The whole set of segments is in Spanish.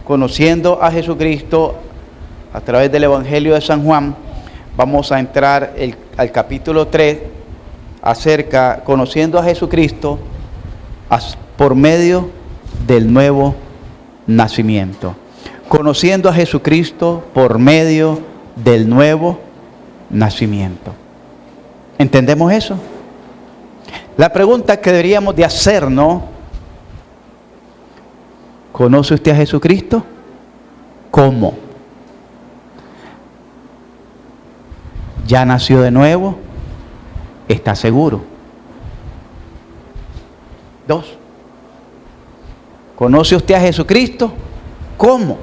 conociendo a Jesucristo a través del Evangelio de San Juan. Vamos a entrar al capítulo 3, conociendo a Jesucristo por medio del nuevo nacimiento. Conociendo a Jesucristo por medio del nuevo nacimiento. ¿Entendemos eso? La pregunta que deberíamos de hacernos: ¿conoce usted a Jesucristo? ¿Cómo? ¿Ya nació de nuevo? ¿Está seguro? 2. ¿Conoce usted a Jesucristo? ¿Cómo?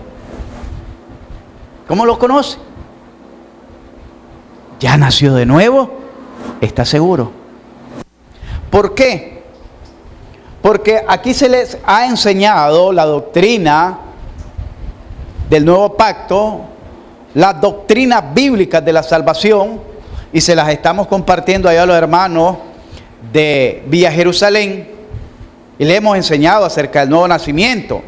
¿Cómo lo conoce? ¿Ya nació de nuevo? ¿Está seguro? ¿Por qué? Porque aquí se les ha enseñado la doctrina del nuevo pacto, las doctrinas bíblicas de la salvación, y se las estamos compartiendo allá a los hermanos de Villa Jerusalén, y le hemos enseñado acerca del nuevo nacimiento.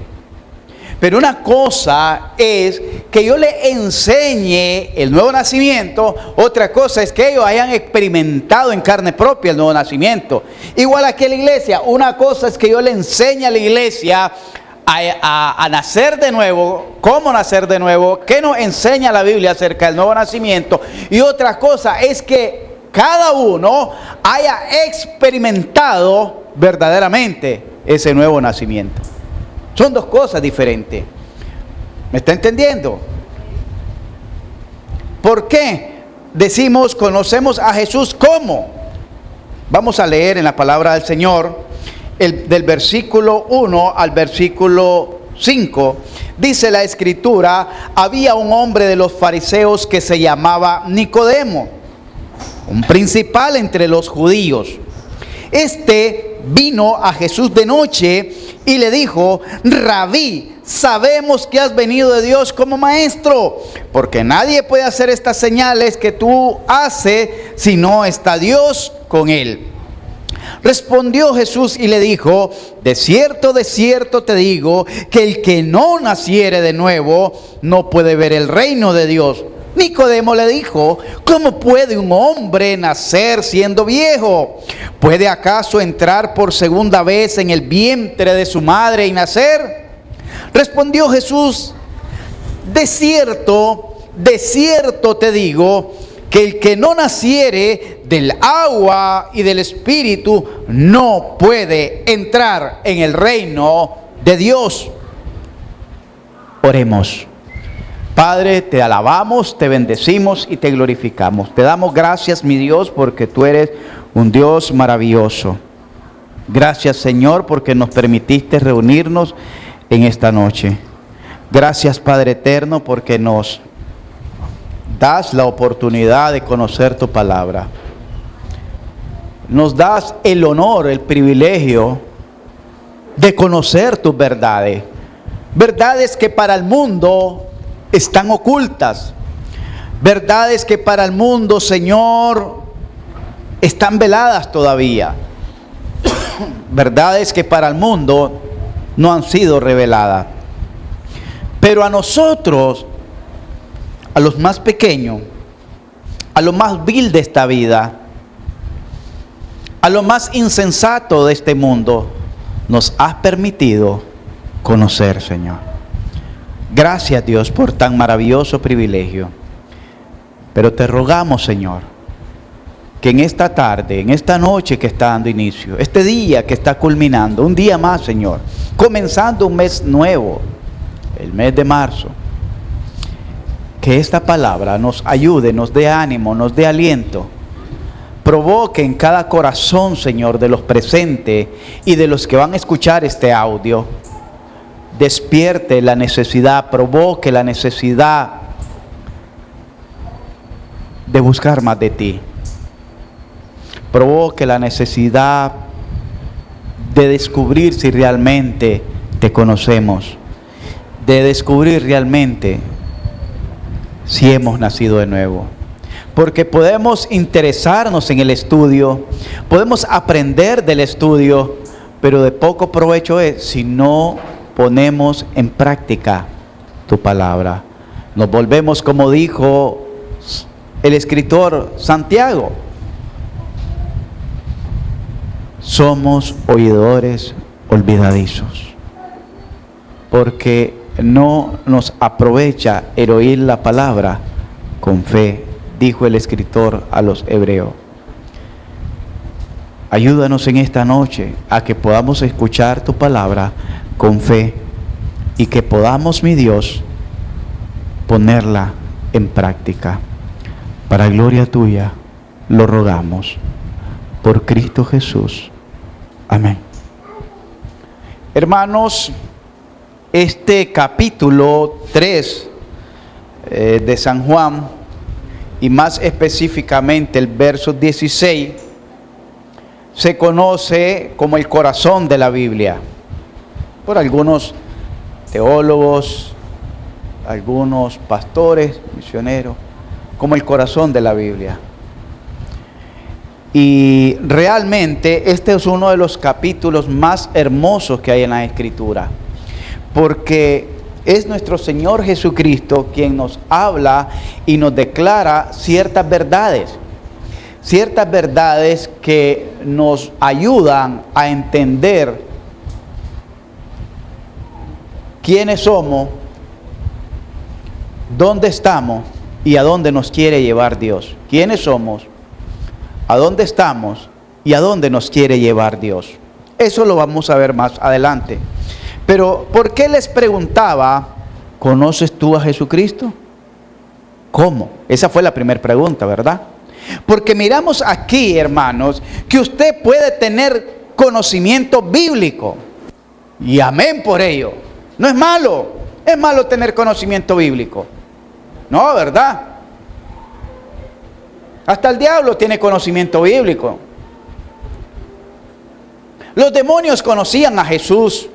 Pero una cosa es que yo le enseñe el nuevo nacimiento, otra cosa es que ellos hayan experimentado en carne propia el nuevo nacimiento. Igual aquí en la iglesia, una cosa es que yo le enseñe a la iglesia a nacer de nuevo, cómo nacer de nuevo, qué nos enseña la Biblia acerca del nuevo nacimiento, y otra cosa es que cada uno haya experimentado verdaderamente ese nuevo nacimiento. Son dos cosas diferentes. ¿Me está entendiendo? ¿Por qué decimos conocemos a Jesús? ¿Cómo? Vamos a leer en la palabra del Señor, del versículo 1 al versículo 5. Dice la Escritura: había un hombre de los fariseos que se llamaba Nicodemo, un principal entre los judíos. Este vino a Jesús de noche y le dijo: Rabí, sabemos que has venido de Dios como maestro, porque nadie puede hacer estas señales que tú haces si no está Dios con él. Respondió Jesús y le dijo: de cierto te digo, que el que no naciere de nuevo no puede ver el reino de Dios. Nicodemo le dijo: ¿cómo puede un hombre nacer siendo viejo? ¿Puede acaso entrar por segunda vez en el vientre de su madre y nacer? Respondió Jesús: de cierto te digo, que el que no naciere del agua y del Espíritu no puede entrar en el reino de Dios. Oremos. Padre, te alabamos, te bendecimos y te glorificamos. Te damos gracias, mi Dios, porque tú eres un Dios maravilloso. Gracias, Señor, porque nos permitiste reunirnos en esta noche. Gracias, Padre eterno, porque nos das la oportunidad de conocer tu palabra. Nos das el honor, el privilegio de conocer tus verdades. Verdades que para el mundo están ocultas. Verdades que para el mundo, Señor, están veladas todavía. Verdades que para el mundo no han sido reveladas. Pero a nosotros, a los más pequeños, a lo más vil de esta vida, a lo más insensato de este mundo, nos has permitido conocer, Señor. Gracias, Dios, por tan maravilloso privilegio. Pero te rogamos, Señor, que en esta tarde, en esta noche que está dando inicio, este día que está culminando, un día más, Señor, comenzando un mes nuevo, el mes de marzo, que esta palabra nos ayude, nos dé ánimo, nos dé aliento, provoque en cada corazón, Señor, de los presentes y de los que van a escuchar este audio, despierte la necesidad, provoque la necesidad de buscar más de ti. Provoque la necesidad de descubrir si realmente te conocemos, de descubrir realmente si hemos nacido de nuevo. Porque podemos interesarnos en el estudio, podemos aprender del estudio, pero de poco provecho es si no ponemos en práctica tu palabra. Nos volvemos, como dijo el escritor Santiago, somos oidores olvidadizos, porque no nos aprovecha el oír la palabra con fe, dijo el escritor a los hebreos. Ayúdanos en esta noche a que podamos escuchar tu palabra con fe y que podamos, mi Dios, ponerla en práctica. Para gloria tuya lo rogamos, por Cristo Jesús. Amén. Hermanos, este capítulo 3 de San Juan, y más específicamente el verso 16, se conoce como el corazón de la Biblia por algunos teólogos, algunos pastores, misioneros, como el corazón de la Biblia. Y realmente este es uno de los capítulos más hermosos que hay en la Escritura, porque es nuestro Señor Jesucristo quien nos habla y nos declara ciertas verdades que nos ayudan a entender quiénes somos, dónde estamos y a dónde nos quiere llevar Dios. ¿Quiénes somos? ¿A dónde estamos? ¿Y a dónde nos quiere llevar Dios? Eso lo vamos a ver más adelante. Pero, ¿por qué les preguntaba, ¿conoces tú a Jesucristo? ¿Cómo? Esa fue la primera pregunta, ¿verdad? Porque miramos aquí, hermanos, que usted puede tener conocimiento bíblico. Y amén por ello. No es malo. Es malo tener conocimiento bíblico. No, ¿verdad? Hasta el diablo tiene conocimiento bíblico. Los demonios conocían a Jesús.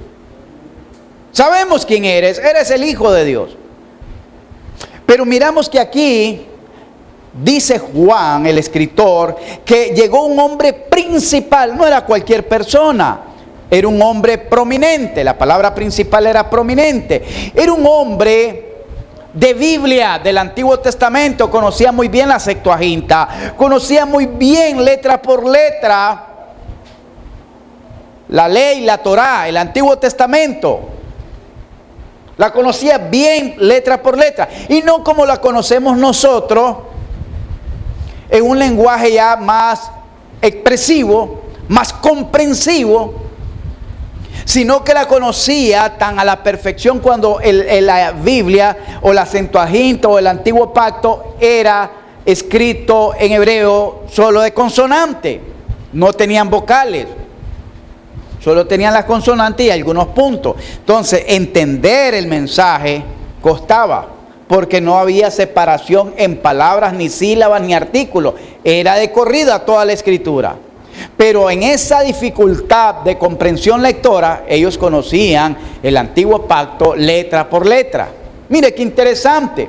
Sabemos quién eres el Hijo de Dios. Pero miramos que aquí dice Juan, el escritor, que llegó un hombre principal, no era cualquier persona, era un hombre prominente, la palabra principal era prominente, era un hombre de Biblia, del Antiguo Testamento, conocía muy bien la Septuaginta, conocía muy bien letra por letra la ley, la Torá, el Antiguo Testamento. La conocía bien letra por letra, y no como la conocemos nosotros, en un lenguaje ya más expresivo, más comprensivo, sino que la conocía tan a la perfección cuando la Biblia o la Septuaginta o el Antiguo Pacto era escrito en hebreo solo de consonante, no tenían vocales. Solo tenían las consonantes y algunos puntos. Entonces, entender el mensaje costaba, porque no había separación en palabras, ni sílabas, ni artículos. Era de corrida toda la escritura. Pero en esa dificultad de comprensión lectora, ellos conocían el Antiguo Pacto letra por letra. Mire qué interesante.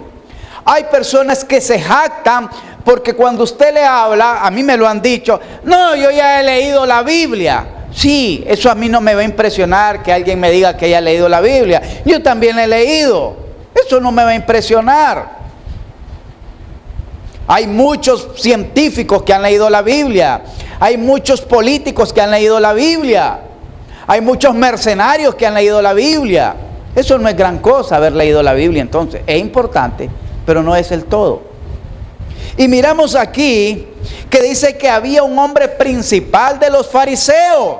Hay personas que se jactan porque cuando usted le habla, a mí me lo han dicho, no, yo ya he leído la Biblia. Sí, eso a mí no me va a impresionar que alguien me diga que haya leído la Biblia. Yo también la he leído. Eso no me va a impresionar. Hay muchos científicos que han leído la Biblia. Hay muchos políticos que han leído la Biblia. Hay muchos mercenarios que han leído la Biblia. Eso no es gran cosa haber leído la Biblia, entonces. Es importante, pero no es el todo. Y miramos aquí que dice que había un hombre principal de los fariseos.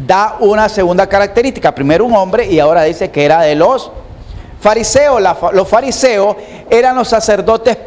Da una segunda característica. Primero un hombre y ahora dice que era de los fariseos. Los fariseos eran los sacerdotes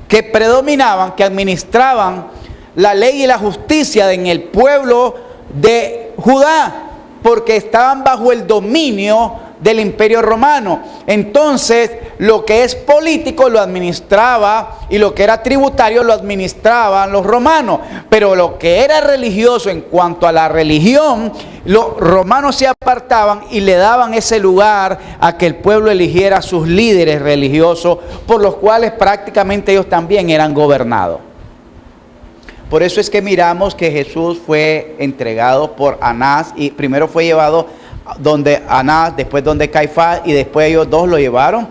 que predominaban, que administraban la ley y la justicia en el pueblo de Judá, porque estaban bajo el dominio del Imperio Romano. Entonces, lo que es político lo administraba y lo que era tributario lo administraban los romanos. Pero lo que era religioso, en cuanto a la religión, los romanos se apartaban y le daban ese lugar a que el pueblo eligiera a sus líderes religiosos, por los cuales prácticamente ellos también eran gobernados. Por eso es que miramos que Jesús fue entregado por Anás y primero fue llevado donde Anás, después donde Caifás, y después ellos dos lo llevaron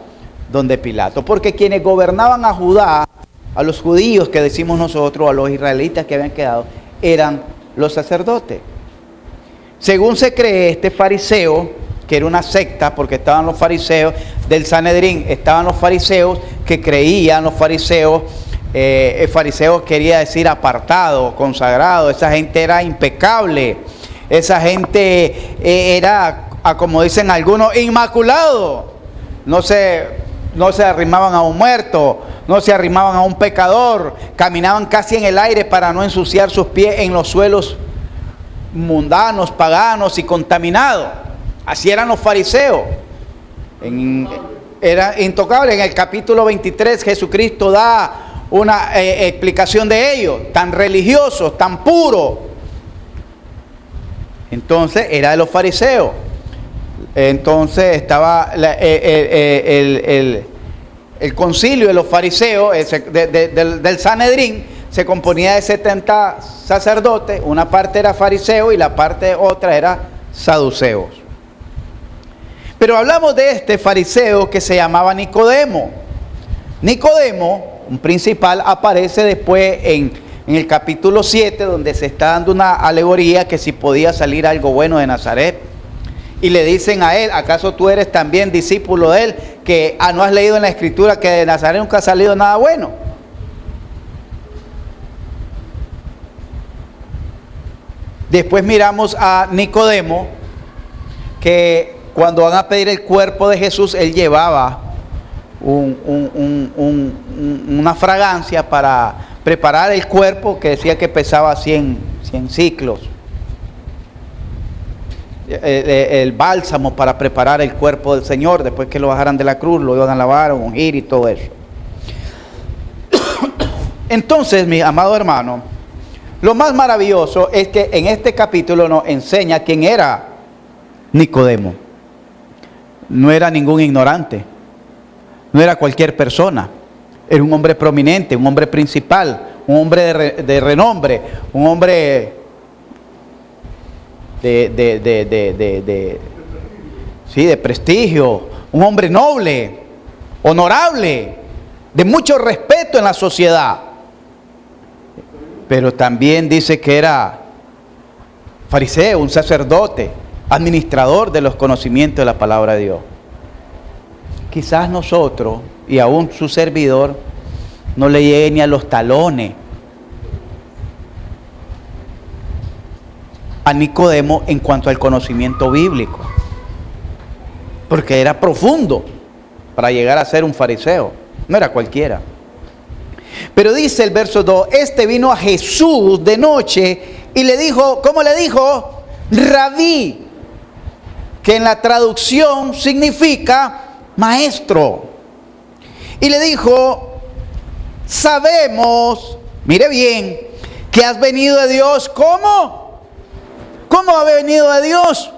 donde Pilato. Porque quienes gobernaban a Judá, a los judíos que decimos nosotros, a los israelitas que habían quedado, eran los sacerdotes. Según se cree, este fariseo, que era una secta, porque estaban los fariseos del Sanedrín, estaban los fariseos que creían, los fariseos, el fariseo quería decir apartado, consagrado, esa gente era impecable, esa gente era, como dicen algunos, inmaculado, no se arrimaban a un muerto, no se arrimaban a un pecador, caminaban casi en el aire para no ensuciar sus pies en los suelos mundanos, paganos y contaminados. Así eran los fariseos. Era intocable. En el capítulo 23 Jesucristo da una explicación de ellos, tan religiosos, tan puros. Entonces era de los fariseos. Entonces estaba el concilio de los fariseos del Sanedrín. Se componía de 70 sacerdotes, una parte era fariseo y la parte otra era saduceos. Pero hablamos de este fariseo que se llamaba Nicodemo. Nicodemo, un principal, aparece después en el capítulo 7, donde se está dando una alegoría que si podía salir algo bueno de Nazaret. Y le dicen a él, ¿acaso tú eres también discípulo de él? Que no has leído en la escritura que de Nazaret nunca ha salido nada bueno. Después miramos a Nicodemo, que cuando van a pedir el cuerpo de Jesús, él llevaba una fragancia para preparar el cuerpo, que decía que pesaba 100 ciclos. El bálsamo para preparar el cuerpo del Señor, después que lo bajaran de la cruz, lo iban a lavar, a ungir y todo eso. Entonces, mi amado hermano, lo más maravilloso es que en este capítulo nos enseña quién era Nicodemo. No era ningún ignorante, no era cualquier persona, era un hombre prominente, un hombre principal, un hombre de renombre, un hombre de prestigio, un hombre noble, honorable, de mucho respeto en la sociedad. Pero también dice que era fariseo, un sacerdote, administrador de los conocimientos de la palabra de Dios. Quizás nosotros, y aún su servidor, no le llegue ni a los talones a Nicodemo en cuanto al conocimiento bíblico, porque era profundo para llegar a ser un fariseo, no era cualquiera. Pero dice el verso 2, este vino a Jesús de noche y le dijo, ¿cómo le dijo? Rabí, que en la traducción significa maestro. Y le dijo, sabemos, mire bien, que has venido de Dios. ¿Cómo? ¿Cómo ha venido de Dios?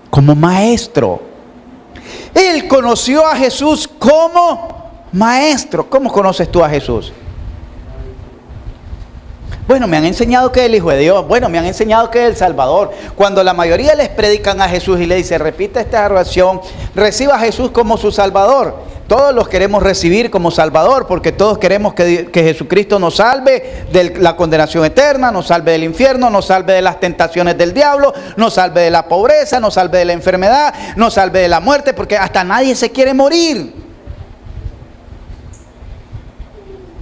Como maestro. Él conoció a Jesús como maestro. ¿Cómo conoces tú a Jesús? Bueno, me han enseñado que es el Hijo de Dios. Bueno, me han enseñado que es el Salvador. Cuando la mayoría les predican a Jesús y le dice, repita esta oración, reciba a Jesús como su Salvador. Todos los queremos recibir como Salvador, porque todos queremos que Jesucristo nos salve de la condenación eterna, nos salve del infierno, nos salve de las tentaciones del diablo, nos salve de la pobreza, nos salve de la enfermedad, nos salve de la muerte, porque hasta nadie se quiere morir.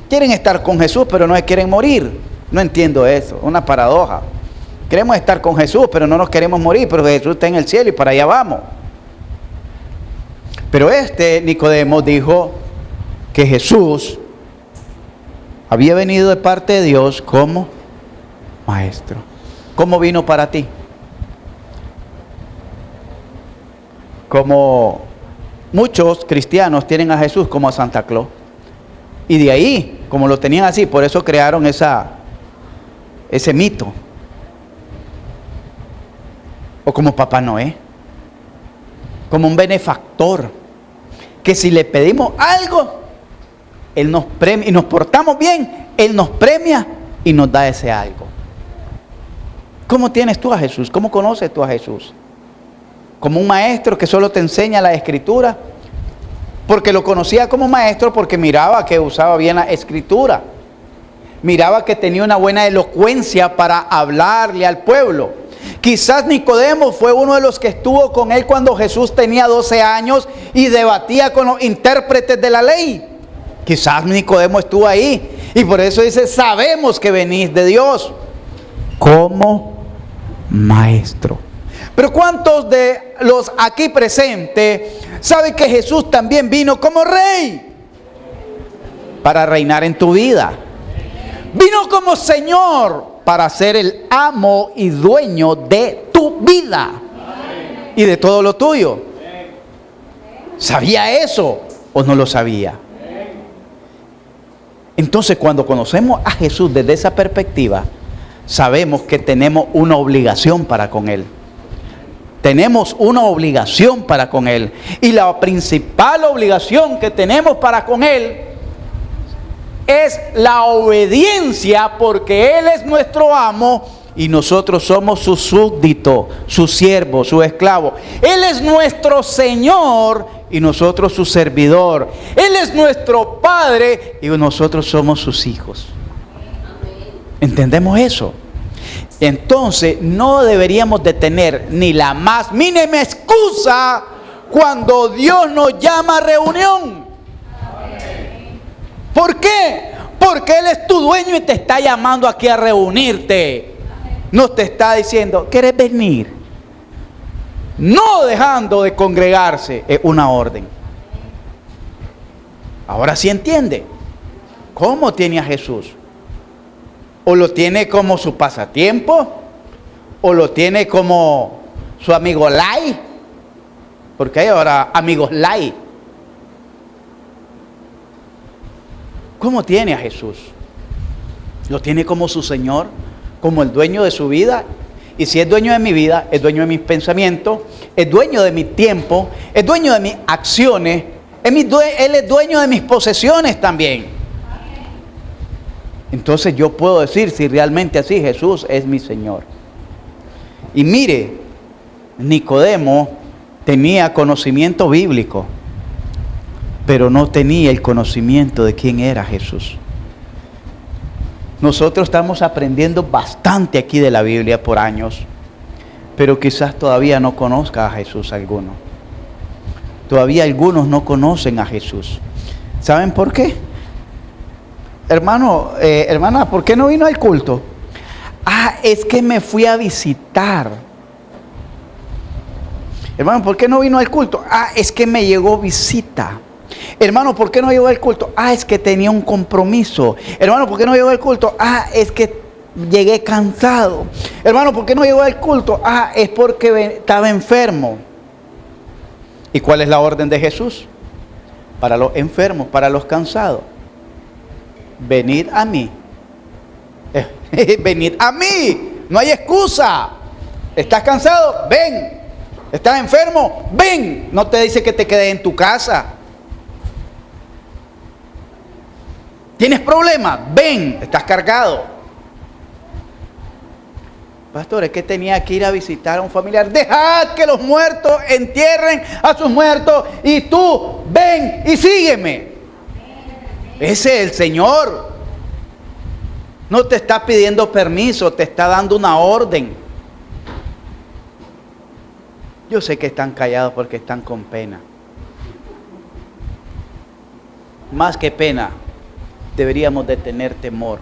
Quieren estar con Jesús, pero no se quieren morir. No entiendo eso, una paradoja. Queremos estar con Jesús, pero no nos queremos morir, pero Jesús está en el cielo y para allá vamos. Pero Nicodemo dijo que Jesús había venido de parte de Dios como maestro. ¿Cómo vino para ti? Como muchos cristianos tienen a Jesús como a Santa Claus. Y de ahí, como lo tenían así, por eso crearon ese mito. O como Papá Noé, como un benefactor, que si le pedimos algo, Él nos premia, y nos portamos bien, Él nos premia y nos da ese algo. ¿Cómo tienes tú a Jesús? ¿Cómo conoces tú a Jesús? como un maestro que solo te enseña la escritura, porque lo conocía como maestro porque miraba que usaba bien la escritura, miraba que tenía una buena elocuencia para hablarle al pueblo. Quizás Nicodemo fue uno de los que estuvo con él cuando Jesús tenía 12 años y debatía con los intérpretes de la ley. Quizás Nicodemo estuvo ahí y por eso dice, sabemos que venís de Dios como maestro. Pero ¿cuántos de los aquí presentes saben que Jesús también vino como rey para reinar en tu vida? Vino como Señor para ser el amo y dueño de tu vida y de todo lo tuyo. ¿Sabía eso o no lo sabía? Entonces, cuando conocemos a Jesús desde esa perspectiva, sabemos que tenemos una obligación para con Él. Tenemos una obligación para con Él. Y la principal obligación que tenemos para con Él es la obediencia, porque Él es nuestro amo y nosotros somos su súbdito, su siervo, su esclavo. Él es nuestro Señor y nosotros su servidor. Él es nuestro Padre y nosotros somos sus hijos. ¿Entendemos eso? Entonces no deberíamos de tener ni la más mínima excusa cuando Dios nos llama a reunión. ¿Por qué? Porque Él es tu dueño y te está llamando aquí a reunirte. No te está diciendo, ¿quieres venir? No dejando de congregarse, es una orden. Ahora sí entiende cómo tiene a Jesús. O lo tiene como su pasatiempo, o lo tiene como su amigo light, porque hay ahora amigos light. ¿Cómo tiene a Jesús? ¿Lo tiene como su Señor, como el dueño de su vida? Y si es dueño de mi vida, es dueño de mis pensamientos, es dueño de mi tiempo, es dueño de mis acciones, Él es dueño de mis posesiones también. Entonces yo puedo decir si realmente así Jesús es mi Señor. Y mire, Nicodemo tenía conocimiento bíblico, pero no tenía el conocimiento de quién era Jesús. Nosotros estamos aprendiendo bastante aquí de la Biblia por años, pero quizás todavía no conozca a Jesús alguno. Todavía algunos no conocen a Jesús. ¿Saben por qué? Hermano, hermana, ¿por qué no vino al culto? Es que me fui a visitar. Hermano, ¿por qué no vino al culto? Es que me llegó visita. Hermano, ¿por qué no llegó al culto? Es que tenía un compromiso. Hermano, ¿por qué no llegó al culto? Es que llegué cansado. Hermano, ¿por qué no llegó al culto? Es porque estaba enfermo. ¿Y cuál es la orden de Jesús? Para los enfermos, para los cansados. Venid a mí. Venid a mí. No hay excusa. ¿Estás cansado? Ven. ¿Estás enfermo? Ven. No te dice que te quedes en tu casa. ¿Tienes problemas? Ven. ¿Estás cargado? Pastor, es que tenía que ir a visitar a un familiar. Dejad que los muertos entierren a sus muertos y tú ven y sígueme. Ese es el Señor. No te está pidiendo permiso, te está dando una orden. Yo sé que están callados porque están con pena. Más que pena, deberíamos de tener temor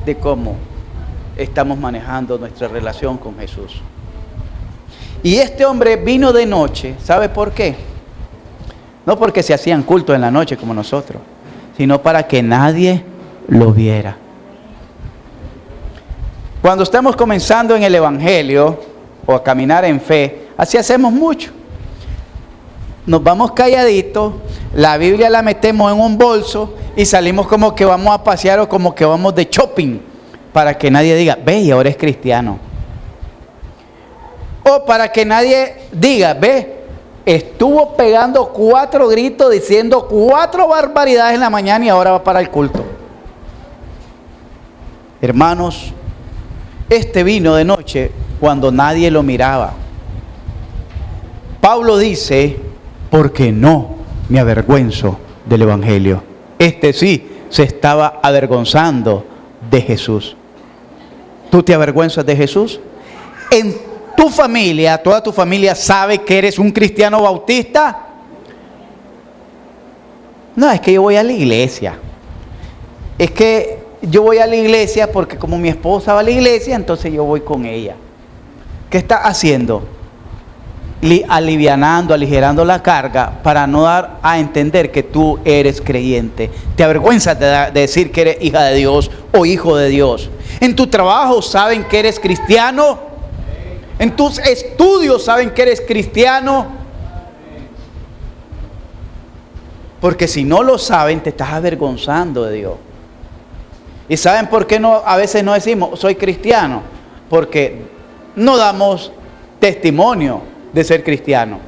de cómo estamos manejando nuestra relación con Jesús. Y este hombre vino de noche, ¿sabe por qué? No porque se hacían cultos en la noche como nosotros, sino para que nadie lo viera. Cuando estamos comenzando en el Evangelio o a caminar en fe, así hacemos mucho. Nos vamos calladitos, la Biblia la metemos en un bolso y salimos como que vamos a pasear o como que vamos de shopping, para que nadie diga, ve, y ahora es cristiano. O para que nadie diga, ve, estuvo pegando 4 gritos, diciendo 4 barbaridades en la mañana y ahora va para el culto. Hermanos, este vino de noche cuando nadie lo miraba. Pablo dice, porque no me avergüenzo del Evangelio. Este sí se estaba avergonzando de Jesús. ¿Tú te avergüenzas de Jesús? En tu familia, toda tu familia sabe que eres un cristiano bautista. No, es que yo voy a la iglesia. Es que yo voy a la iglesia porque como mi esposa va a la iglesia, entonces yo voy con ella. ¿Qué está haciendo? Aligerando la carga para no dar a entender que tú eres creyente. Te avergüenzas de decir que eres hija de Dios o hijo de Dios. En tu trabajo saben que eres cristiano. En tus estudios saben que eres cristiano. Porque si no lo saben, te estás avergonzando de Dios. ¿Y saben por qué a veces no decimos soy cristiano? Porque no damos testimonio de ser cristiano.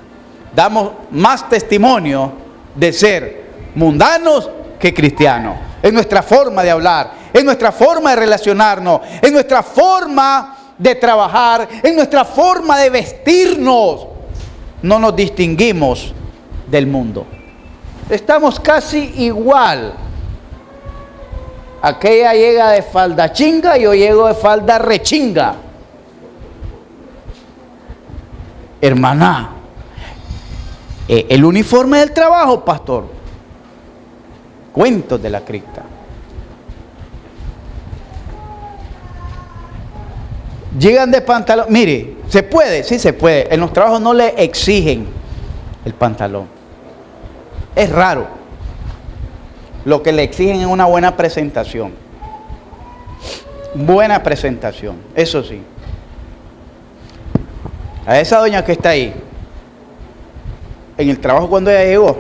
Damos más testimonio de ser mundanos que cristianos. Es nuestra forma de hablar, es nuestra forma de relacionarnos, es nuestra forma de trabajar, es nuestra forma de vestirnos. No nos distinguimos del mundo. Estamos casi igual. Aquella llega de falda chinga y yo llego de falda rechinga. Hermana, el uniforme del trabajo, pastor. Cuentos de la cripta. Llegan de pantalón. Mire, ¿se puede? Sí se puede. En los trabajos no le exigen el pantalón. Es raro. Lo que le exigen es una buena presentación. Buena presentación, eso sí. A esa doña que está ahí, en el trabajo cuando ella llegó,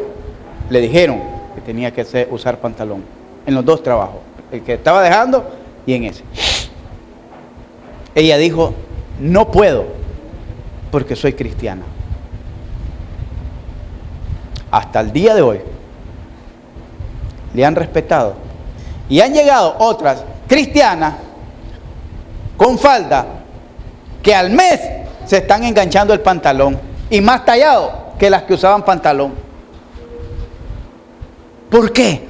le dijeron que tenía que usar pantalón. En los dos trabajos, el que estaba dejando y en ese. Ella dijo, no puedo, porque soy cristiana. Hasta el día de hoy, le han respetado. Y han llegado otras cristianas con falda que al mes se están enganchando el pantalón y más tallado que las que usaban pantalón. ¿Por qué?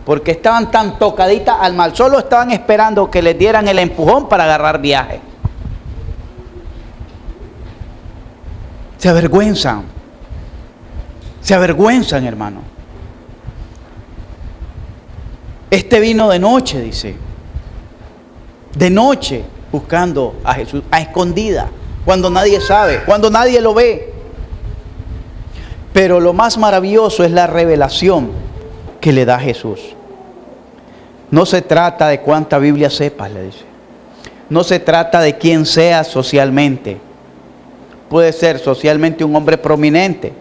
Porque estaban tan tocaditas al mal. Solo estaban esperando que les dieran el empujón para agarrar viaje. Se avergüenzan. Se avergüenzan, hermano. Este vino de noche, dice. De noche, buscando a Jesús, a escondida, cuando nadie sabe, cuando nadie lo ve. Pero lo más maravilloso es la revelación que le da Jesús. No se trata de cuánta Biblia sepas, le dice. No se trata de quién seas socialmente. Puede ser socialmente un hombre prominente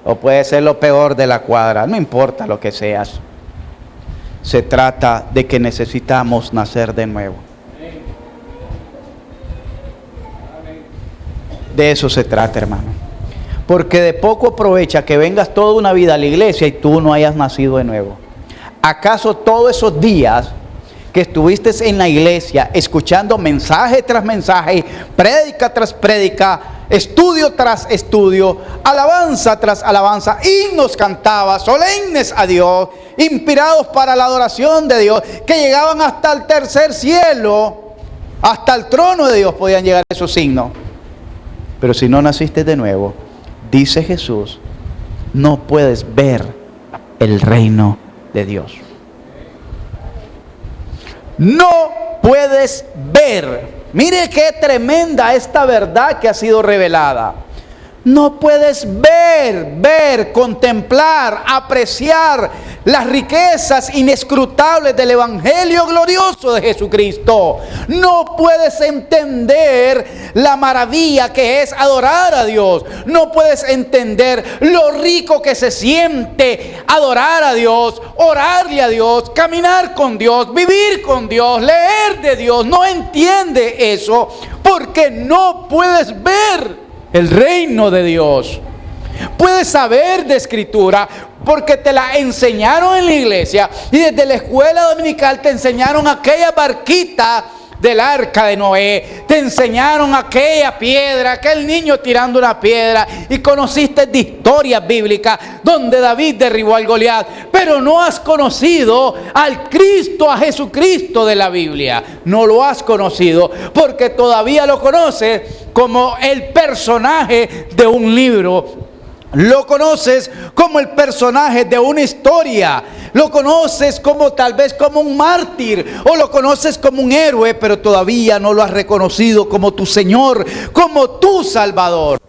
o puede ser lo peor de la cuadra. No importa lo que seas. Se trata de que necesitamos nacer de nuevo. De eso se trata, hermano. Porque de poco aprovecha que vengas toda una vida a la iglesia y tú no hayas nacido de nuevo. ¿Acaso todos esos días que estuviste en la iglesia escuchando mensaje tras mensaje, prédica tras prédica, estudio tras estudio, alabanza tras alabanza, himnos cantabas, solemnes a Dios, inspirados para la adoración de Dios, que llegaban hasta el tercer cielo, hasta el trono de Dios podían llegar esos signos? Pero si no naciste de nuevo, dice Jesús, no puedes ver el reino de Dios. No puedes ver. Mire qué tremenda esta verdad que ha sido revelada. No puedes ver, contemplar, apreciar las riquezas inescrutables del Evangelio glorioso de Jesucristo. No puedes entender la maravilla que es adorar a Dios. No puedes entender lo rico que se siente adorar a Dios, orarle a Dios, caminar con Dios, vivir con Dios, leer de Dios. No entiende eso porque no puedes ver el reino de Dios. Puedes saber de escritura porque te la enseñaron en la iglesia y desde la escuela dominical te enseñaron aquella barquita del arca de Noé, te enseñaron aquella piedra, aquel niño tirando una piedra, y conociste de historias bíblicas donde David derribó al Goliat, pero no has conocido al Cristo, a Jesucristo de la Biblia. No lo has conocido porque todavía lo conoces como el personaje de un libro. Lo conoces como el personaje de una historia. Lo conoces como tal vez como un mártir, o lo conoces como un héroe, pero todavía no lo has reconocido como tu Señor, como tu Salvador.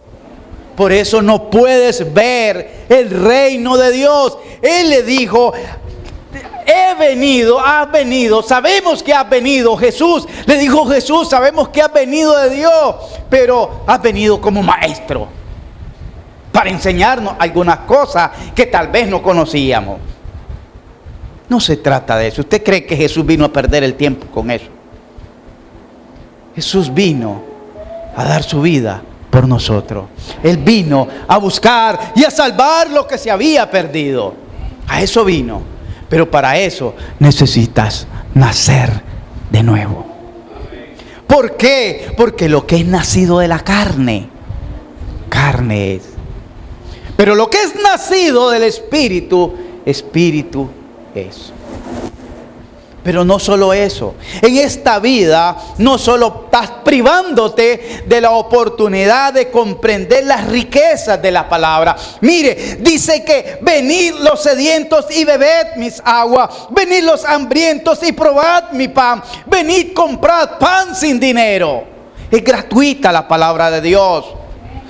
Por eso no puedes ver el reino de Dios. Él le dijo: has venido, sabemos que has venido. Jesús, le dijo Jesús, sabemos que has venido de Dios, pero has venido como maestro, para enseñarnos algunas cosas que tal vez no conocíamos. No se trata de eso. ¿Usted cree que Jesús vino a perder el tiempo con eso? Jesús vino a dar su vida por nosotros. Él vino a buscar y a salvar lo que se había perdido. A eso vino. Pero para eso necesitas nacer de nuevo. ¿Por qué? Porque lo que es nacido de la carne, carne es. Pero lo que es nacido del Espíritu, Espíritu es. Pero no solo eso. En esta vida no solo estás privándote de la oportunidad de comprender las riquezas de la palabra. Mire, dice que venid los sedientos y bebed mis aguas. Venid los hambrientos y probad mi pan. Venid, comprad pan sin dinero. Es gratuita la palabra de Dios.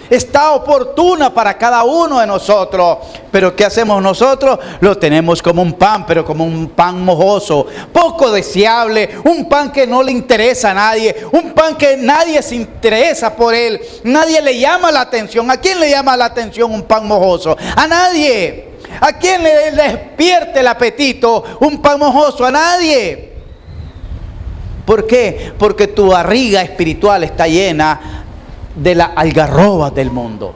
Está oportuna para cada uno de nosotros. Pero ¿qué hacemos nosotros? Lo tenemos como un pan, pero como un pan mojoso, poco deseable, un pan que no le interesa a nadie, un pan que nadie se interesa por él, nadie le llama la atención. ¿A quién le llama la atención un pan mojoso? A nadie. ¿A quién le despierte el apetito un pan mojoso? A nadie. ¿Por qué? Porque tu barriga espiritual está llena de las algarrobas del mundo.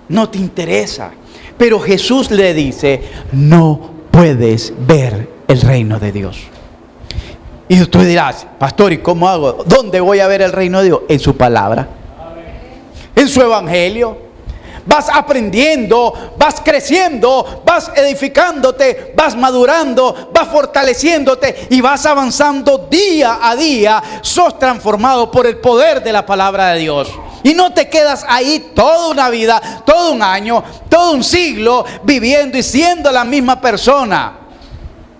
No te interesa. Pero Jesús le dice: no puedes ver el reino de Dios. Y tú dirás: pastor, ¿y cómo hago? ¿Dónde voy a ver el reino de Dios? En su palabra, en su evangelio. Vas aprendiendo, vas creciendo, vas edificándote, vas madurando, vas fortaleciéndote y vas avanzando día a día. Sos transformado por el poder de la palabra de Dios. Y no te quedas ahí toda una vida, todo un año, todo un siglo viviendo y siendo la misma persona,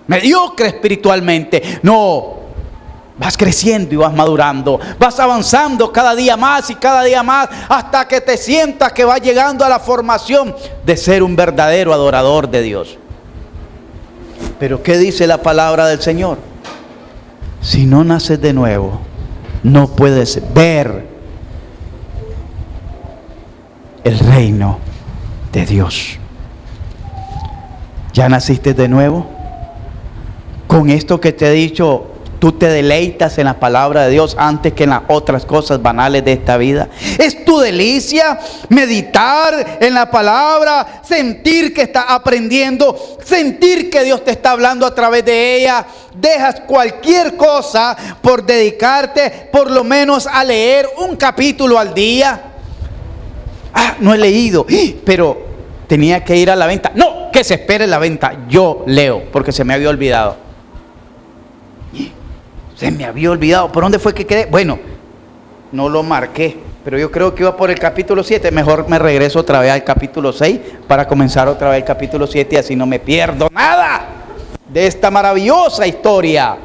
mediocre espiritualmente. No. Vas creciendo y vas madurando, vas avanzando cada día más y cada día más, hasta que te sientas que vas llegando a la formación de ser un verdadero adorador de Dios. Pero ¿qué dice la palabra del Señor? Si no naces de nuevo, no puedes ver el reino de Dios. ¿Ya naciste de nuevo? Con esto que te he dicho, tú te deleitas en la palabra de Dios antes que en las otras cosas banales de esta vida. Es tu delicia meditar en la palabra, sentir que estás aprendiendo, sentir que Dios te está hablando a través de ella. Dejas cualquier cosa por dedicarte por lo menos a leer un capítulo al día. No he leído, pero tenía que ir a la venta. No, que se espere la venta. Yo leo porque se me había olvidado. Se me había olvidado. ¿Por dónde fue que quedé? Bueno, no lo marqué, pero yo creo que iba por el capítulo 7. Mejor me regreso otra vez al capítulo 6 para comenzar otra vez el capítulo 7 y así no me pierdo nada de esta maravillosa historia.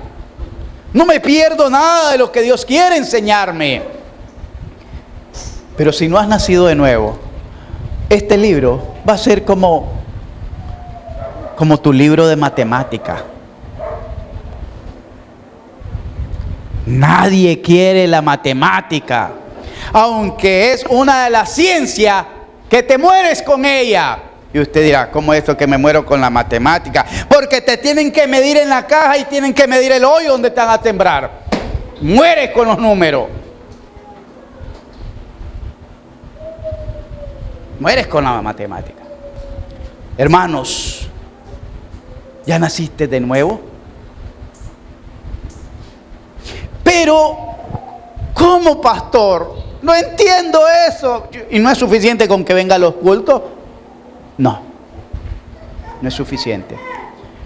No me pierdo nada de lo que Dios quiere enseñarme. Pero si no has nacido de nuevo, este libro va a ser como tu libro de matemática. Nadie quiere la matemática, aunque es una de las ciencias que te mueres con ella. Y usted dirá: ¿cómo es esto que me muero con la matemática? Porque te tienen que medir en la caja y tienen que medir el hoyo donde te van a sembrar. Mueres con los números. Mueres con la matemática. Hermanos, ¿ya naciste de nuevo? Pero, ¿cómo, pastor? No entiendo eso. ¿Y no es suficiente con que venga a los cultos? No, no es suficiente.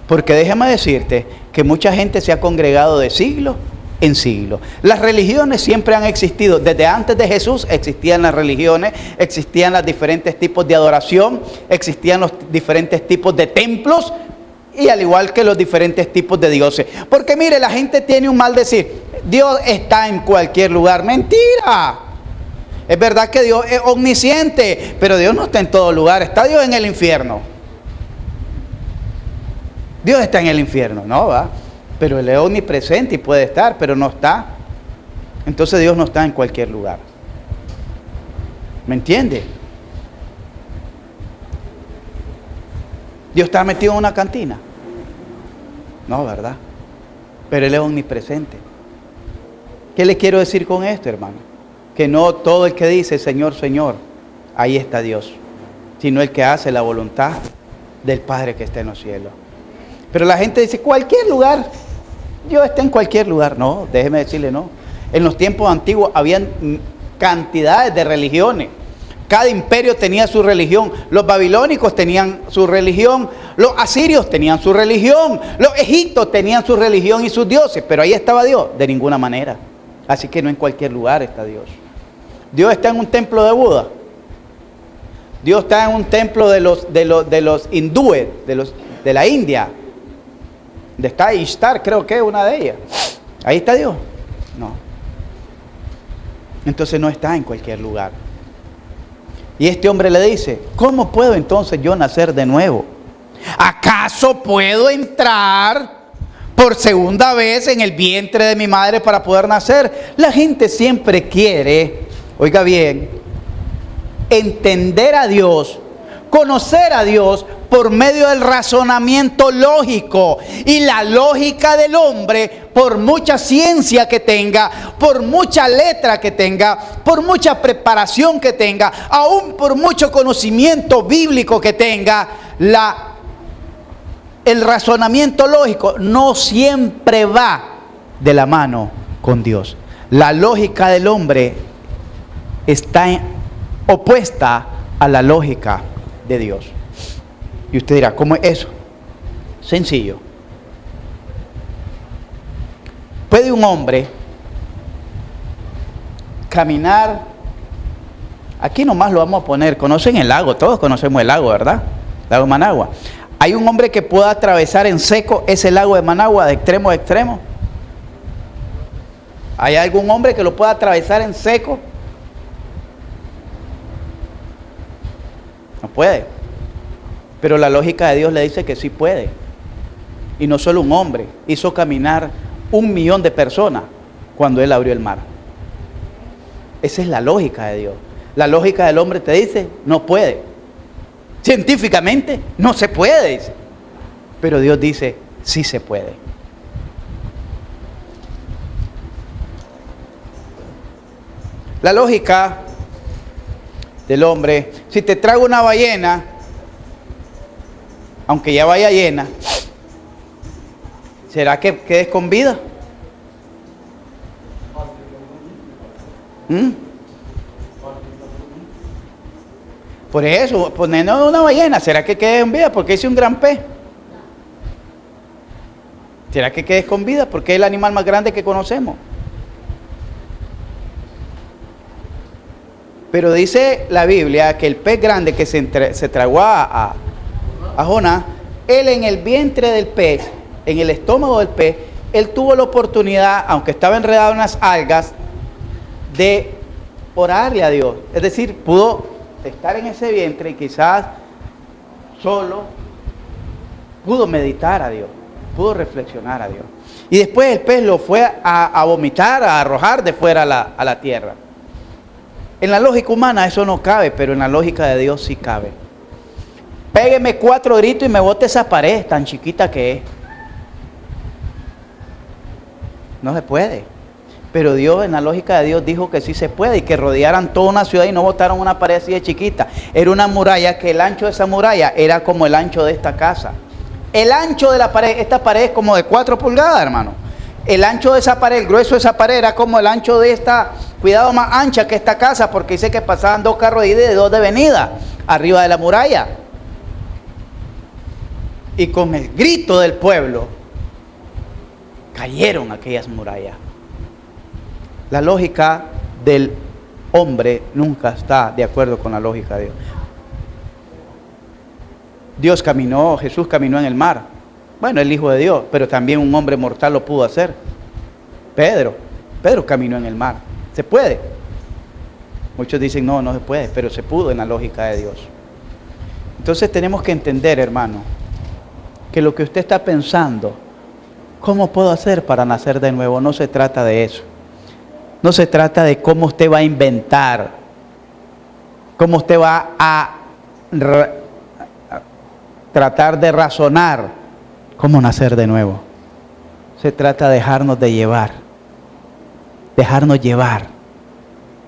Porque déjame decirte que mucha gente se ha congregado de siglo en siglo. Las religiones siempre han existido. Desde antes de Jesús existían las religiones, existían los diferentes tipos de adoración, existían los diferentes tipos de templos, y al igual que los diferentes tipos de dioses. Porque mire, la gente tiene un mal decir: Dios está en cualquier lugar. Mentira. Es verdad que Dios es omnisciente, pero Dios no está en todo lugar. ¿Está Dios en el infierno? Dios está en el infierno, ¿no? ¿Va? Pero Él es omnipresente y puede estar, pero no está. Entonces Dios no está en cualquier lugar. ¿Me entiende? Dios está metido en una cantina. No, ¿verdad? Pero Él es omnipresente. ¿Qué le quiero decir con esto, hermano? Que no todo el que dice Señor, Señor, ahí está Dios, sino el que hace la voluntad del Padre que está en los cielos. Pero la gente dice, cualquier lugar, Dios está en cualquier lugar. No, déjeme decirle, no. En los tiempos antiguos habían cantidades de religiones. Cada imperio tenía su religión. Los babilónicos tenían su religión, los asirios tenían su religión, los egipcios tenían su religión y sus dioses. Pero ahí estaba Dios, de ninguna manera. Así que no en cualquier lugar está Dios. Dios está en un templo de Buda. Dios está en un templo de los hindúes, de la India. Donde está Ishtar, creo que es una de ellas. Ahí está Dios. No. Entonces no está en cualquier lugar. Y este hombre le dice, ¿cómo puedo entonces yo nacer de nuevo? ¿Acaso puedo entrar por segunda vez en el vientre de mi madre para poder nacer? La gente siempre quiere, oiga bien, entender a Dios, conocer a Dios por medio del razonamiento lógico. Y la lógica del hombre, por mucha ciencia que tenga, por mucha letra que tenga, por mucha preparación que tenga, aún por mucho conocimiento bíblico que tenga, el razonamiento lógico no siempre va de la mano con Dios. La lógica del hombre está opuesta a la lógica de Dios. Y usted dirá, ¿cómo es eso? Sencillo. ¿Puede un hombre caminar? Aquí nomás lo vamos a poner. ¿Conocen el lago? Todos conocemos el lago, ¿verdad? Lago de Managua. ¿Hay un hombre que pueda atravesar en seco ese lago de Managua de extremo a extremo? ¿Hay algún hombre que lo pueda atravesar en seco? No puede. Pero la lógica de Dios le dice que sí puede. Y no solo un hombre, hizo caminar 1.000.000 de personas cuando Él abrió el mar. Esa es la lógica de Dios. La lógica del hombre te dice, no puede. Científicamente no se puede, dice. Pero Dios dice, sí se puede. La lógica del hombre, si te trago una ballena, aunque ya vaya llena, ¿será que quedes con vida? Por eso, poniendo una ballena, ¿será que quedes con vida? Porque es un gran pez. ¿Será que quedes con vida? Porque es el animal más grande que conocemos. Pero dice la Biblia que el pez grande que se tragó a Jonás, él en el vientre del pez, en el estómago del pez, él tuvo la oportunidad, aunque estaba enredado en las algas, de orarle a Dios. Es decir, pudo estar en ese vientre y quizás solo pudo meditar a Dios, pudo reflexionar a Dios. Y después el pez lo fue a vomitar, a arrojar de fuera a la tierra. En la lógica humana eso no cabe, pero en la lógica de Dios sí cabe. Pégueme 4 gritos y me bote esa pared tan chiquita que es. No se puede. Pero Dios, en la lógica de Dios, dijo que sí se puede y que rodearan toda una ciudad y no botaron una pared así de chiquita. Era una muralla que el ancho de esa muralla era como el ancho de esta casa. El ancho de la pared, esta pared es como de 4 pulgadas, hermano. el ancho de esa pared, el grueso de esa pared era como el ancho de esta, cuidado, más ancha que esta casa, porque dice que pasaban 2 carros de ida y 2 de venida arriba de la muralla. Y con el grito del pueblo cayeron aquellas murallas. La lógica del hombre nunca está de acuerdo con la lógica de Dios. Jesús caminó en el mar. Bueno, el Hijo de Dios, pero también un hombre mortal lo pudo hacer. Pedro caminó en el mar. ¿Se puede? Muchos dicen no se puede, pero se pudo en la lógica de Dios. Entonces tenemos que entender, hermano, que lo que usted está pensando, ¿cómo puedo hacer para nacer de nuevo? No se trata de eso. No se trata de cómo usted va a inventar, cómo usted va a tratar de razonar cómo nacer de nuevo. Se trata de dejarnos llevar,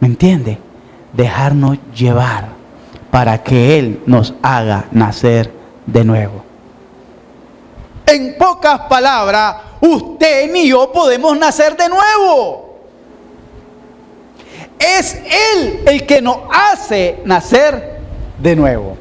¿me entiende? Dejarnos llevar para que Él nos haga nacer de nuevo. En pocas palabras, usted ni yo podemos nacer de nuevo. Es Él el que nos hace nacer de nuevo.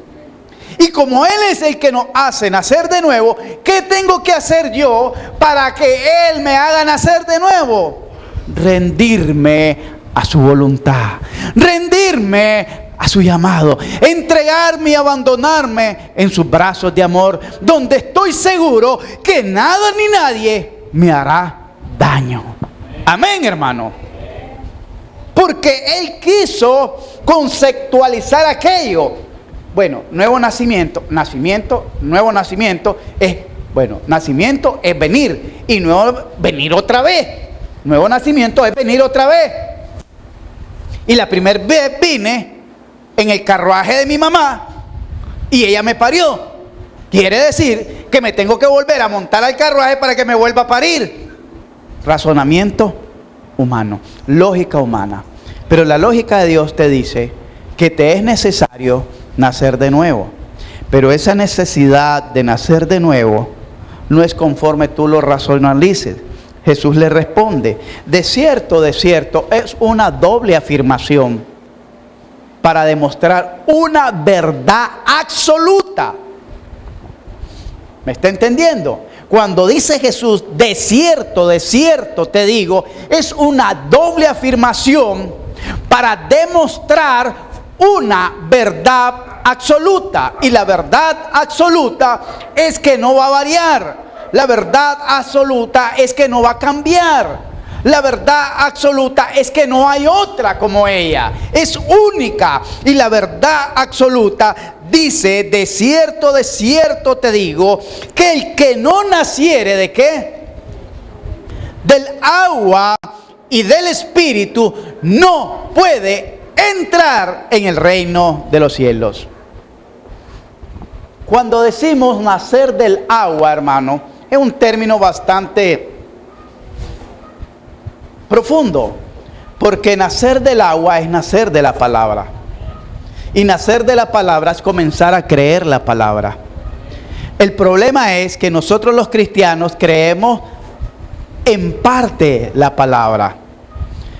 Y como Él es el que nos hace nacer de nuevo, ¿qué tengo que hacer yo para que Él me haga nacer de nuevo? Rendirme a su voluntad, rendirme a su llamado, entregarme y abandonarme en sus brazos de amor, donde estoy seguro que nada ni nadie me hará daño. Amén, hermano. Porque Él quiso conceptualizar aquello. Bueno, nuevo nacimiento es, nacimiento es venir y nuevo venir otra vez. Nuevo nacimiento es venir otra vez. Y la primera vez vine en el carruaje de mi mamá y ella me parió. Quiere decir que me tengo que volver a montar al carruaje para que me vuelva a parir. Razonamiento humano, lógica humana. Pero la lógica de Dios te dice que te es necesario nacer de nuevo. Pero esa necesidad de nacer de nuevo no es conforme tú lo racionalices. Jesús le responde, de cierto, es una doble afirmación para demostrar una verdad absoluta. ¿Me está entendiendo? Cuando dice Jesús, de cierto te digo, es una doble afirmación para demostrar una verdad absoluta. Y la verdad absoluta es que no va a variar. La verdad absoluta es que no va a cambiar. La verdad absoluta es que no hay otra como ella. Es única. Y la verdad absoluta dice, de cierto te digo, que el que no naciere ¿de qué? Del agua y del Espíritu no puede entrar en el reino de los cielos. Cuando decimos nacer del agua, hermano, es un término bastante profundo, porque nacer del agua es nacer de la palabra. Y nacer de la palabra es comenzar a creer la palabra. El problema es que nosotros los cristianos creemos en parte la palabra.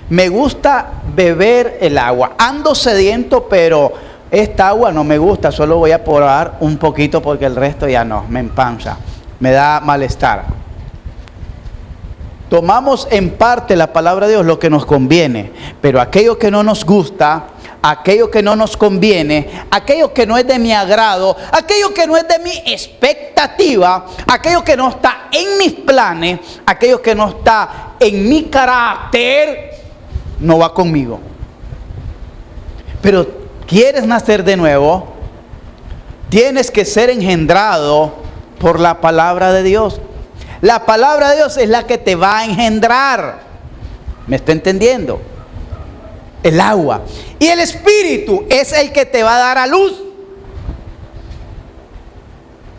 Me gusta beber el agua. Ando sediento, pero esta agua no me gusta. Solo voy a probar un poquito porque el resto ya no. Me empanza. Me da malestar. Tomamos en parte la palabra de Dios, lo que nos conviene. Pero aquello que no nos gusta, aquello que no nos conviene, aquello que no es de mi agrado, aquello que no es de mi expectativa, aquello que no está en mis planes, aquello que no está en mi carácter, no va conmigo. Pero quieres nacer de nuevo, tienes que ser engendrado por la palabra de Dios. La palabra de Dios es la que te va a engendrar. ¿Me está entendiendo? El agua. Y el Espíritu es el que te va a dar a luz.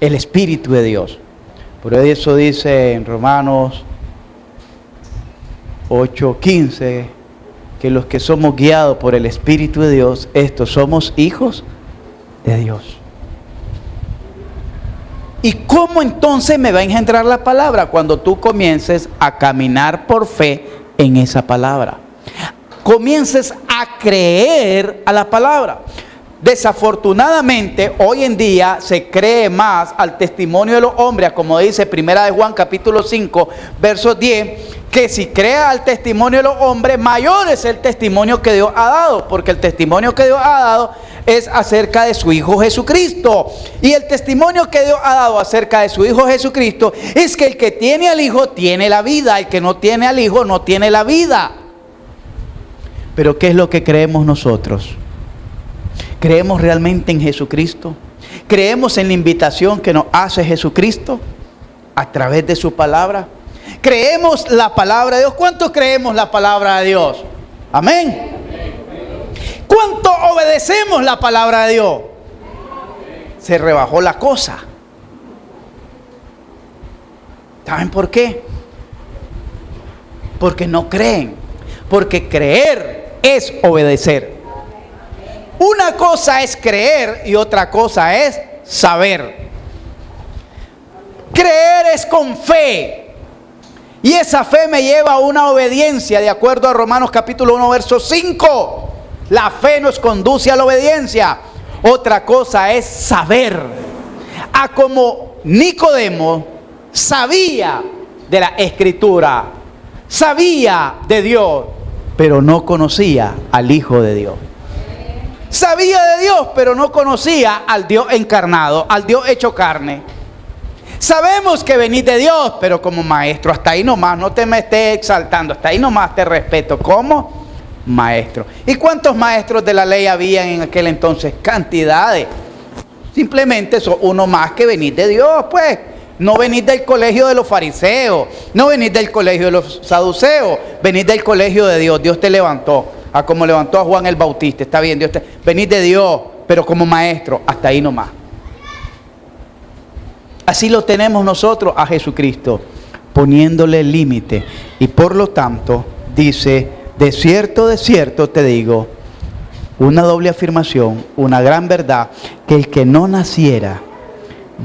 El Espíritu de Dios. Por eso dice en Romanos 8:15 que los que somos guiados por el Espíritu de Dios, estos somos hijos de Dios. ¿Y cómo entonces me va a engendrar la palabra? Cuando tú comiences a caminar por fe en esa palabra. Comiences a creer a la palabra. Desafortunadamente, hoy en día se cree más al testimonio de los hombres, como dice Primera de Juan capítulo 5, verso 10, que si crea al testimonio de los hombres, mayor es el testimonio que Dios ha dado, porque el testimonio que Dios ha dado es acerca de su Hijo Jesucristo. Y el testimonio que Dios ha dado acerca de su Hijo Jesucristo es que el que tiene al Hijo tiene la vida, el que no tiene al Hijo no tiene la vida. Pero ¿qué es lo que creemos nosotros? ¿Creemos realmente en Jesucristo? ¿Creemos en la invitación que nos hace Jesucristo a través de su palabra? ¿Creemos la palabra de Dios? ¿Cuántos creemos la palabra de Dios? Amén. ¿Cuánto obedecemos la palabra de Dios? Se rebajó la cosa. ¿Saben por qué? Porque no creen. Porque creer es obedecer. Una cosa es creer y otra cosa es saber. Creer es con fe. Y esa fe me lleva a una obediencia, de acuerdo a Romanos capítulo 1, verso 5. La fe nos conduce a la obediencia. Otra cosa es saber. Como Nicodemo sabía de la Escritura, sabía de Dios, pero no conocía al Hijo de Dios. Sabía de Dios, pero no conocía al Dios encarnado, al Dios hecho carne. Sabemos que venís de Dios, pero como maestro, hasta ahí nomás, no te me estés exaltando, hasta ahí nomás te respeto como maestro. ¿Y cuántos maestros de la ley había en aquel entonces? Cantidades. Simplemente sos uno más que venís de Dios, pues. No venís del colegio de los fariseos, no venís del colegio de los saduceos, venís del colegio de Dios. Dios te levantó, como levantó a Juan el Bautista. Está bien, venís de Dios, pero como maestro, hasta ahí nomás. Así lo tenemos nosotros a Jesucristo, poniéndole límite. Y por lo tanto, dice, de cierto te digo, una doble afirmación, una gran verdad, que el que no naciera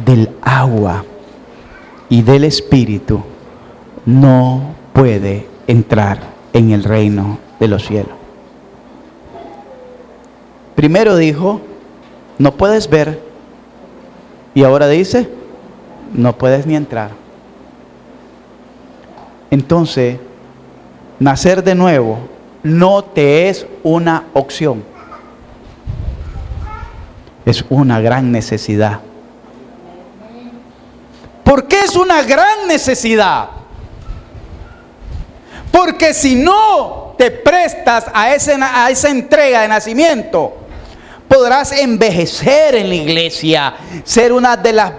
del agua y del Espíritu no puede entrar en el reino de los cielos. Primero dijo, no puedes ver, y ahora dice, no puedes ni entrar. Entonces, nacer de nuevo no te es una opción, es una gran necesidad. ¿Por qué es una gran necesidad? Porque si no te prestas a esa entrega de nacimiento, podrás envejecer en la iglesia, ser una de las,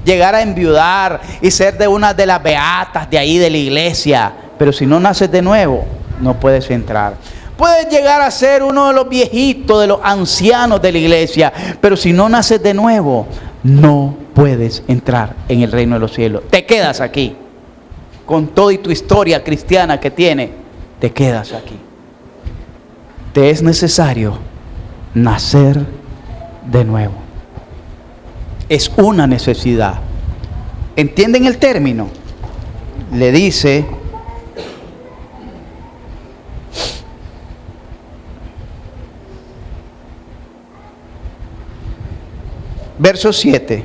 llegar a enviudar y ser de una de las beatas de ahí de la iglesia. Pero si no naces de nuevo, no puedes entrar. Puedes llegar a ser uno de los viejitos, de los ancianos de la iglesia, pero si no naces de nuevo, no puedes entrar en el reino de los cielos. Te quedas aquí. Con toda y tu historia cristiana que tiene, te quedas aquí. Te es necesario nacer de nuevo. Es una necesidad. ¿Entienden el término? Le dice, verso 7.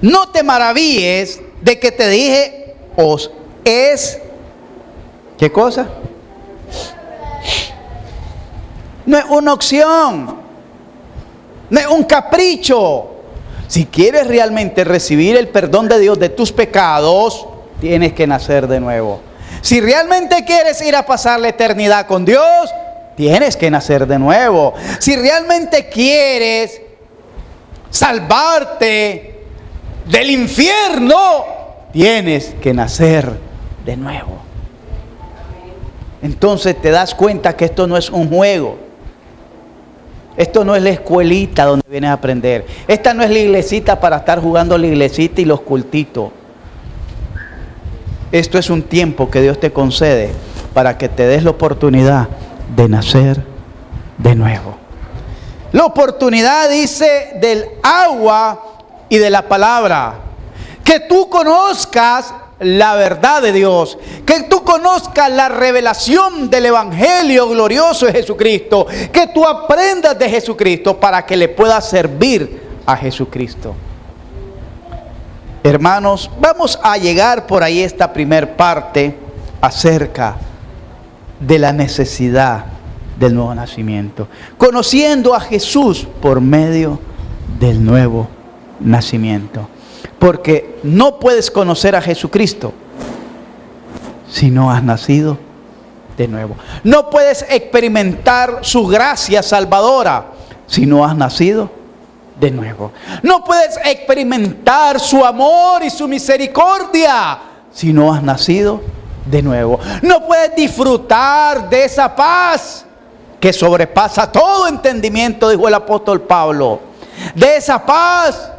No te maravilles de que te dije, os es, ¿qué cosa? No es una opción, no es un capricho. Si quieres realmente recibir el perdón de Dios de tus pecados, tienes que nacer de nuevo. Si realmente quieres ir a pasar la eternidad con Dios, tienes que nacer de nuevo. Si realmente quieres salvarte del infierno, tienes que nacer de nuevo. Entonces te das cuenta que esto no es un juego. Esto no es la escuelita donde vienes a aprender. Esta no es la iglesita para estar jugando la iglesita y los cultitos. Esto es un tiempo que Dios te concede para que te des la oportunidad de nacer de nuevo. La oportunidad, dice, del agua y de la palabra. Que tú conozcas la verdad de Dios, que tú conozcas la revelación del evangelio glorioso de Jesucristo, que tú aprendas de Jesucristo para que le puedas servir a Jesucristo. Hermanos, vamos a llegar por ahí esta primer parte acerca de la necesidad del nuevo nacimiento, conociendo a Jesús por medio del nuevo nacimiento. Porque no puedes conocer a Jesucristo si no has nacido de nuevo. No puedes experimentar su gracia salvadora si no has nacido de nuevo. No puedes experimentar su amor y su misericordia si no has nacido de nuevo. No puedes disfrutar de esa paz que sobrepasa todo entendimiento, dijo el apóstol Pablo. De esa paz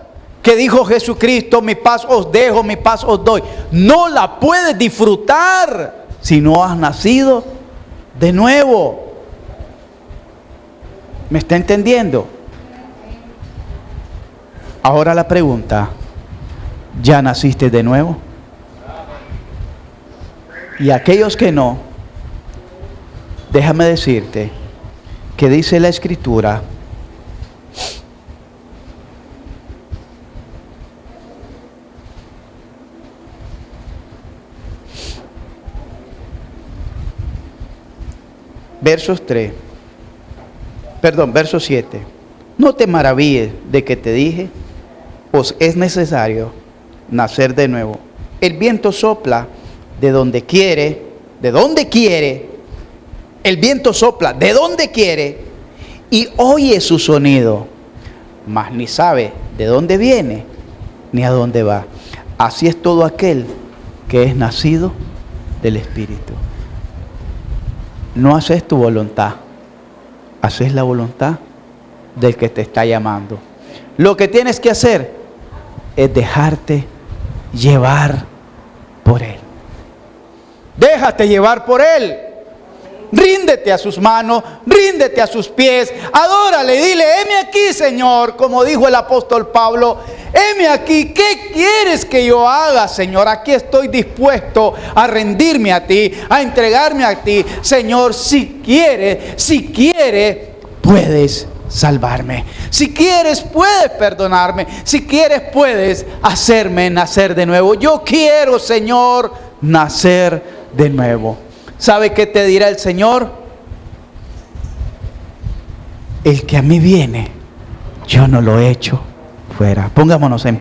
que dijo Jesucristo, mi paz os dejo, mi paz os doy. No la puedes disfrutar si no has nacido de nuevo. ¿Me está entendiendo? Ahora la pregunta, ¿ya naciste de nuevo? Y aquellos que no, déjame decirte que dice la Escritura, verso 7. No te maravilles de que te dije, pues es necesario nacer de nuevo. El viento sopla de donde quiere, el viento sopla de donde quiere y oye su sonido, mas ni sabe de dónde viene ni a dónde va. Así es todo aquel que es nacido del Espíritu. No haces tu voluntad, haces la voluntad del que te está llamando. Lo que tienes que hacer es dejarte llevar por Él. Déjate llevar por Él. Ríndete a sus manos, ríndete a sus pies, adórale, dile, heme aquí, Señor, como dijo el apóstol Pablo, heme aquí, ¿qué quieres que yo haga, Señor? Aquí estoy dispuesto a rendirme a ti, a entregarme a ti, Señor, si quieres, puedes salvarme, si quieres, puedes perdonarme, si quieres, puedes hacerme nacer de nuevo. Yo quiero, Señor, nacer de nuevo. ¿Sabe qué te dirá el Señor? El que a mí viene, yo no lo echo fuera. Pongámonos en